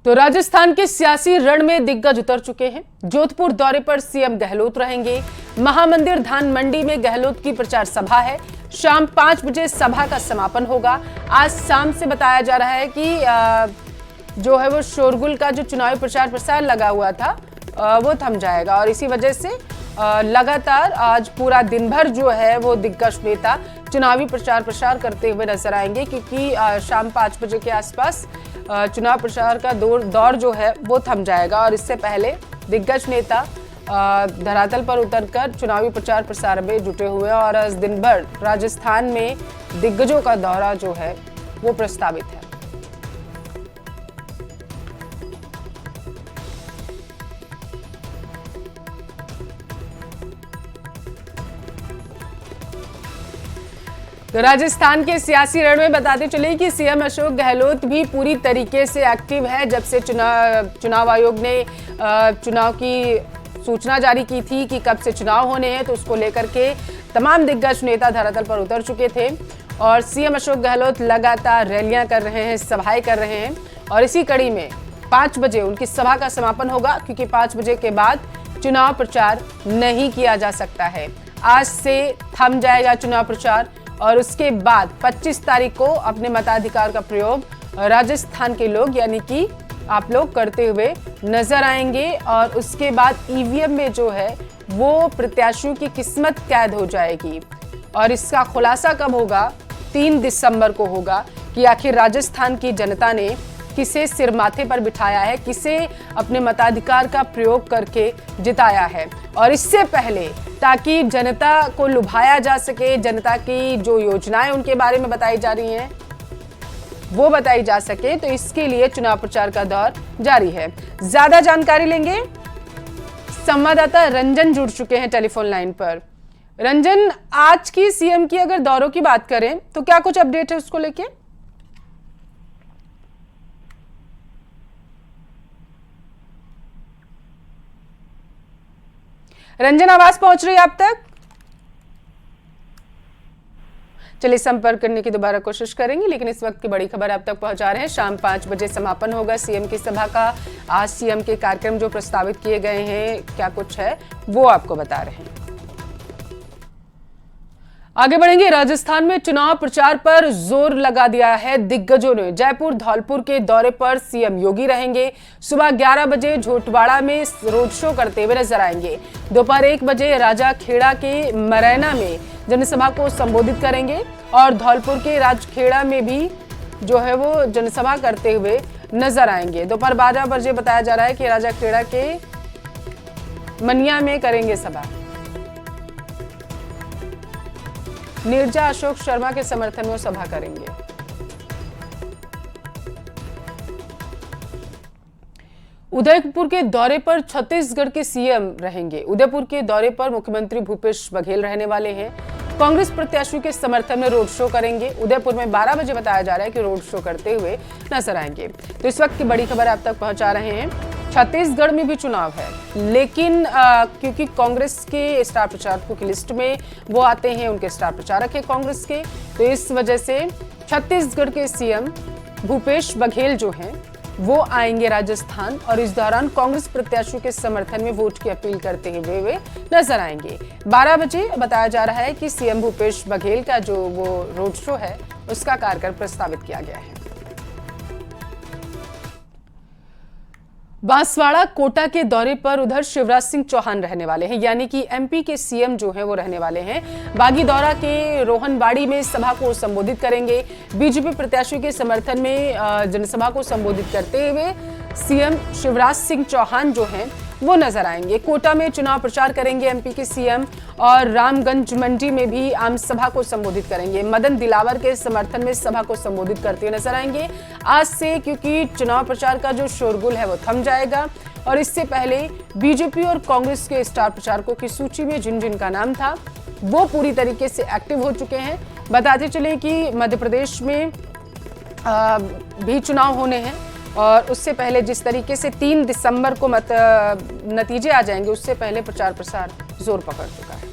तो राजस्थान के सियासी रण में दिग्गज उतर चुके हैं। जोधपुर दौरे पर सीएम गहलोत रहेंगे। महामंदिर धान मंडी में गहलोत की प्रचार सभा है। शाम 5 बजे सभा का समापन होगा। आज शाम से बताया जा रहा है कि जो है वो शोरगुल का जो चुनावी प्रचार प्रसार लगा हुआ था वो थम जाएगा और इसी वजह से लगातार आज पूरा दिन भर जो है वो दिग्गज नेता चुनावी प्रचार प्रसार करते हुए नजर आएंगे, क्योंकि शाम 5 बजे के आसपास चुनाव प्रचार का दौर जो है वो थम जाएगा और इससे पहले दिग्गज नेता धरातल पर उतरकर चुनावी प्रचार प्रसार में जुटे हुए हैं और आज दिन भर राजस्थान में दिग्गजों का दौरा जो है वो प्रस्तावित है। तो राजस्थान के सियासी रण में बताते चले कि सीएम अशोक गहलोत भी पूरी तरीके से एक्टिव है। जब से चुनाव आयोग ने चुनाव की सूचना जारी की थी कि कब से चुनाव होने हैं, तो उसको लेकर के तमाम दिग्गज नेता धरातल पर उतर चुके थे और सीएम अशोक गहलोत लगातार रैलियां कर रहे हैं, सभाएं कर रहे हैं और इसी कड़ी में 5 बजे उनकी सभा का समापन होगा, क्योंकि 5 बजे के बाद चुनाव प्रचार नहीं किया जा सकता है। आज से थम जाएगा चुनाव प्रचार और उसके बाद 25 तारीख को अपने मताधिकार का प्रयोग राजस्थान के लोग यानी कि आप लोग करते हुए नजर आएंगे और उसके बाद ईवीएम में जो है वो प्रत्याशियों की किस्मत कैद हो जाएगी और इसका खुलासा कब होगा? 3 दिसंबर को होगा कि आखिर राजस्थान की जनता ने किसे सिर माथे पर बिठाया है, किसे अपने मताधिकार का प्रयोग करके जिताया है। और इससे पहले ताकि जनता को लुभाया जा सके, जनता की जो योजनाएं उनके बारे में बताई जा रही हैं वो बताई जा सके, तो इसके लिए चुनाव प्रचार का दौर जारी है। ज्यादा जानकारी लेंगे, संवाददाता रंजन जुड़ चुके हैं टेलीफोन लाइन पर। रंजन, आज की सीएम की अगर दौरों की बात करें तो क्या कुछ अपडेट है उसको लेके? रंजन, आवाज पहुंच रही है आप तक? चलिए संपर्क करने की दोबारा कोशिश करेंगे, लेकिन इस वक्त की बड़ी खबर आप तक पहुंचा रहे हैं। शाम 5 बजे समापन होगा सीएम की सभा का। आज सीएम के कार्यक्रम जो प्रस्तावित किए गए हैं, क्या कुछ है वो आपको बता रहे हैं। आगे बढ़ेंगे। राजस्थान में चुनाव प्रचार पर जोर लगा दिया है दिग्गजों ने। जयपुर धौलपुर के दौरे पर सीएम योगी रहेंगे। सुबह 11 बजे झोटवाड़ा में रोड शो करते हुए नजर आएंगे। दोपहर 1 बजे राजाखेड़ा के मरैना में जनसभा को संबोधित करेंगे और धौलपुर के राजखेड़ा में भी जो है वो जनसभा करते हुए नजर आएंगे। दोपहर 12 बजे बताया जा रहा है कि राजाखेड़ा के मनिया में करेंगे सभा। नीरजा अशोक शर्मा के समर्थन में सभा करेंगे। उदयपुर के दौरे पर छत्तीसगढ़ के सीएम रहेंगे। उदयपुर के दौरे पर मुख्यमंत्री भूपेश बघेल रहने वाले हैं। कांग्रेस प्रत्याशियों के समर्थन में रोड शो करेंगे। उदयपुर में 12 बजे बताया जा रहा है कि रोड शो करते हुए नजर आएंगे। तो इस वक्त की बड़ी खबर आप तक पहुंचा रहे हैं। छत्तीसगढ़ में भी चुनाव है, लेकिन क्योंकि कांग्रेस के स्टार प्रचारकों की लिस्ट में वो आते हैं, उनके स्टार प्रचारक है कांग्रेस के, तो इस वजह से छत्तीसगढ़ के सीएम भूपेश बघेल जो हैं वो आएंगे राजस्थान और इस दौरान कांग्रेस प्रत्याशियों के समर्थन में वोट की अपील करते हुए वे नजर आएंगे। 12 बजे बताया जा रहा है कि सीएम भूपेश बघेल का जो वो रोड शो है उसका कार्यक्रम प्रस्तावित किया गया है। बांसवाड़ा कोटा के दौरे पर उधर शिवराज सिंह चौहान रहने वाले हैं, यानी कि एमपी के सीएम जो हैं वो रहने वाले हैं। बागीदौरा के रोहनबाड़ी में सभा को संबोधित करेंगे। बीजेपी प्रत्याशियों के समर्थन में जनसभा को संबोधित करते हुए सीएम शिवराज सिंह चौहान जो हैं वो नजर आएंगे। कोटा में चुनाव प्रचार करेंगे एमपी के सीएम और रामगंज मंडी में भी आम सभा को संबोधित करेंगे। मदन दिलावर के समर्थन में सभा को संबोधित करते हुए नजर आएंगे। आज से क्योंकि चुनाव प्रचार का जो शोरगुल है वो थम जाएगा और इससे पहले बीजेपी और कांग्रेस के स्टार प्रचारकों की सूची में जिन जिन का नाम था वो पूरी तरीके से एक्टिव हो चुके हैं। बताते चले कि मध्य प्रदेश में भी चुनाव होने हैं और उससे पहले जिस तरीके से 3 दिसंबर को नतीजे आ जाएंगे, उससे पहले प्रचार प्रसार जोर पकड़ चुका है।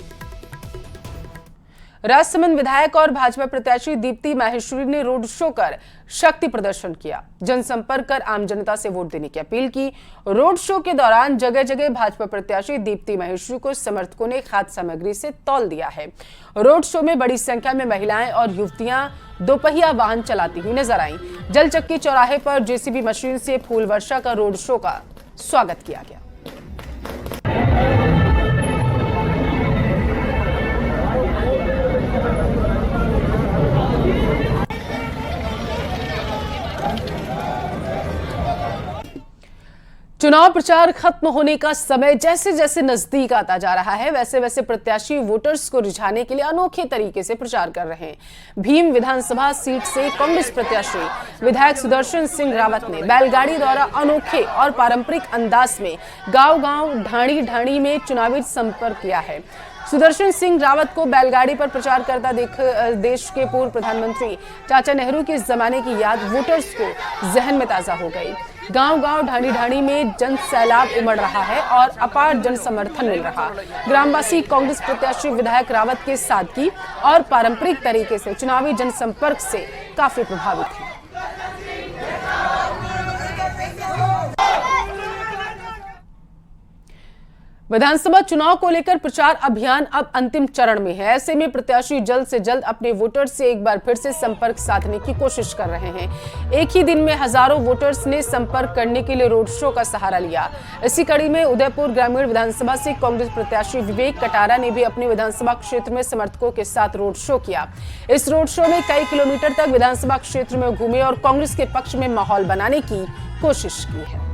राजसमंद विधायक और भाजपा प्रत्याशी दीप्ति माहेश्वरी ने रोड शो कर शक्ति प्रदर्शन किया। जनसंपर्क कर आम जनता से वोट देने की अपील की। रोड शो के दौरान जगह जगह भाजपा प्रत्याशी दीप्ति माहेश्वरी को समर्थकों ने खाद्य सामग्री से तौल दिया है। रोड शो में बड़ी संख्या में महिलाएं और युवतियां दोपहिया वाहन चलाती हुई नजर आईं। जलचक्की चौराहे पर जेसीबी मशीन से फूल वर्षा का रोड शो का स्वागत किया गया। चुनाव प्रचार खत्म होने का समय जैसे जैसे नजदीक आता जा रहा है, वैसे वैसे प्रत्याशी वोटर्स को रिझाने के लिए अनोखे तरीके से प्रचार कर रहे हैं। भीम विधानसभा सीट से कांग्रेस प्रत्याशी विधायक सुदर्शन सिंह रावत ने बैलगाड़ी द्वारा अनोखे और पारंपरिक अंदाज में गांव-गांव, ढाणी-ढाणी में चुनावी संपर्क किया है। सुदर्शन सिंह रावत को बैलगाड़ी पर प्रचार करता देख देश के पूर्व प्रधानमंत्री चाचा नेहरू के जमाने की याद वोटर्स को जहन में ताजा हो गई। गांव-गांव, ढाणी-ढाणी में जन सैलाब उमड़ रहा है और अपार जन समर्थन मिल रहा। ग्रामवासी कांग्रेस प्रत्याशी विधायक रावत के सादगी और पारंपरिक तरीके से चुनावी जनसंपर्क से काफी प्रभावित हैं। विधानसभा चुनाव को लेकर प्रचार अभियान अब अंतिम चरण में है। ऐसे में प्रत्याशी जल्द से जल्द अपने वोटर्स से एक बार फिर से संपर्क साधने की कोशिश कर रहे हैं। एक ही दिन में हजारों वोटर्स ने संपर्क करने के लिए रोड शो का सहारा लिया। इसी कड़ी में उदयपुर ग्रामीण विधानसभा से कांग्रेस प्रत्याशी विवेक कटारा ने भी अपने विधानसभा क्षेत्र में समर्थकों के साथ रोड शो किया। इस रोड शो में कई किलोमीटर तक विधानसभा क्षेत्र में घूमे और कांग्रेस के पक्ष में माहौल बनाने की कोशिश की है।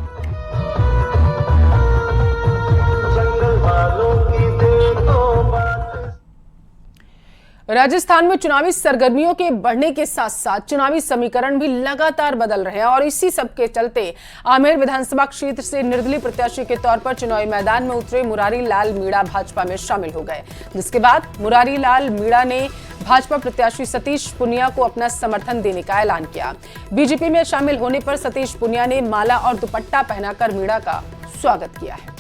राजस्थान में चुनावी सरगर्मियों के बढ़ने के साथ साथ चुनावी समीकरण भी लगातार बदल रहे हैं और इसी सब के चलते आमेर विधानसभा क्षेत्र से निर्दलीय प्रत्याशी के तौर पर चुनावी मैदान में उतरे मुरारी लाल मीणा भाजपा में शामिल हो गए, जिसके बाद मुरारी लाल मीणा ने भाजपा प्रत्याशी सतीश पुनिया को अपना समर्थन देने का ऐलान किया। बीजेपी में शामिल होने पर सतीश पुनिया ने माला और दुपट्टा पहनाकर मीणा का स्वागत किया है।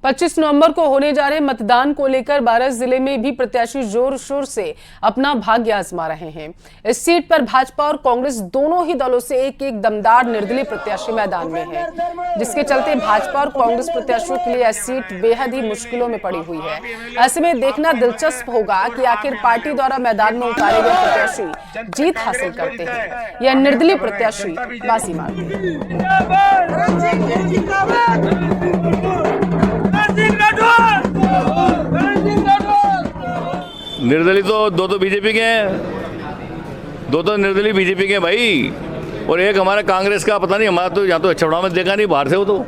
पच्चीस नवंबर को होने जा रहे मतदान को लेकर 12 जिले में भी प्रत्याशी जोर शोर से अपना भाग्य आजमा रहे हैं। इस सीट पर भाजपा और कांग्रेस दोनों ही दलों से एक एक दमदार निर्दलीय प्रत्याशी मैदान में है, जिसके चलते भाजपा और कांग्रेस प्रत्याशियों के लिए यह सीट बेहद ही मुश्किलों में पड़ी हुई है। ऐसे में देखना दिलचस्प होगा कि आखिर पार्टी द्वारा मैदान में उतारे गए प्रत्याशी जीत हासिल करते हैं या निर्दलीय प्रत्याशी बाजी मारते हैं। निर्दलीय तो दो बीजेपी के हैं, दो निर्दलीय बीजेपी के हैं भाई, और एक हमारा कांग्रेस का। पता नहीं, हमारा तो यहाँ तो छपड़ा में देखा नहीं, बाहर से। वो तो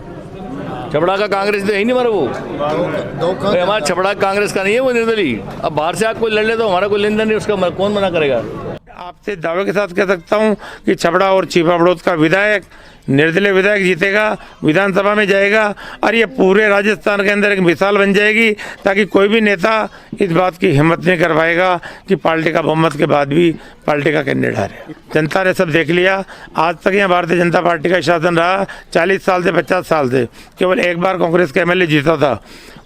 छपड़ा का कांग्रेस तो है ही नहीं हमारा। वो हमारा छपड़ा कांग्रेस का नहीं है वो निर्दलीय। अब बाहर से आप कोई लड़ ले तो हमारा कोई लेन देन नहीं, उसका कौन मना करेगा। आपसे दावे के साथ कह सकता हूं कि छपड़ा और चीपा बड़ौद का विधायक, निर्दलीय विधायक जीतेगा, विधानसभा में जाएगा और ये पूरे राजस्थान के अंदर एक मिसाल बन जाएगी, ताकि कोई भी नेता इस बात की हिम्मत नहीं कर पाएगा कि पार्टी का बहुमत के बाद भी पार्टी का कैंडिडेट हारे। जनता ने सब देख लिया। आज तक यहाँ भारतीय जनता पार्टी का शासन रहा 40 साल से 50 साल से, केवल एक बार कांग्रेस का एमएलए जीता था।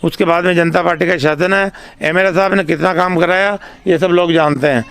उसके बाद में जनता पार्टी का शासन है। एमएलए साहब ने कितना काम कराया ये सब लोग जानते हैं।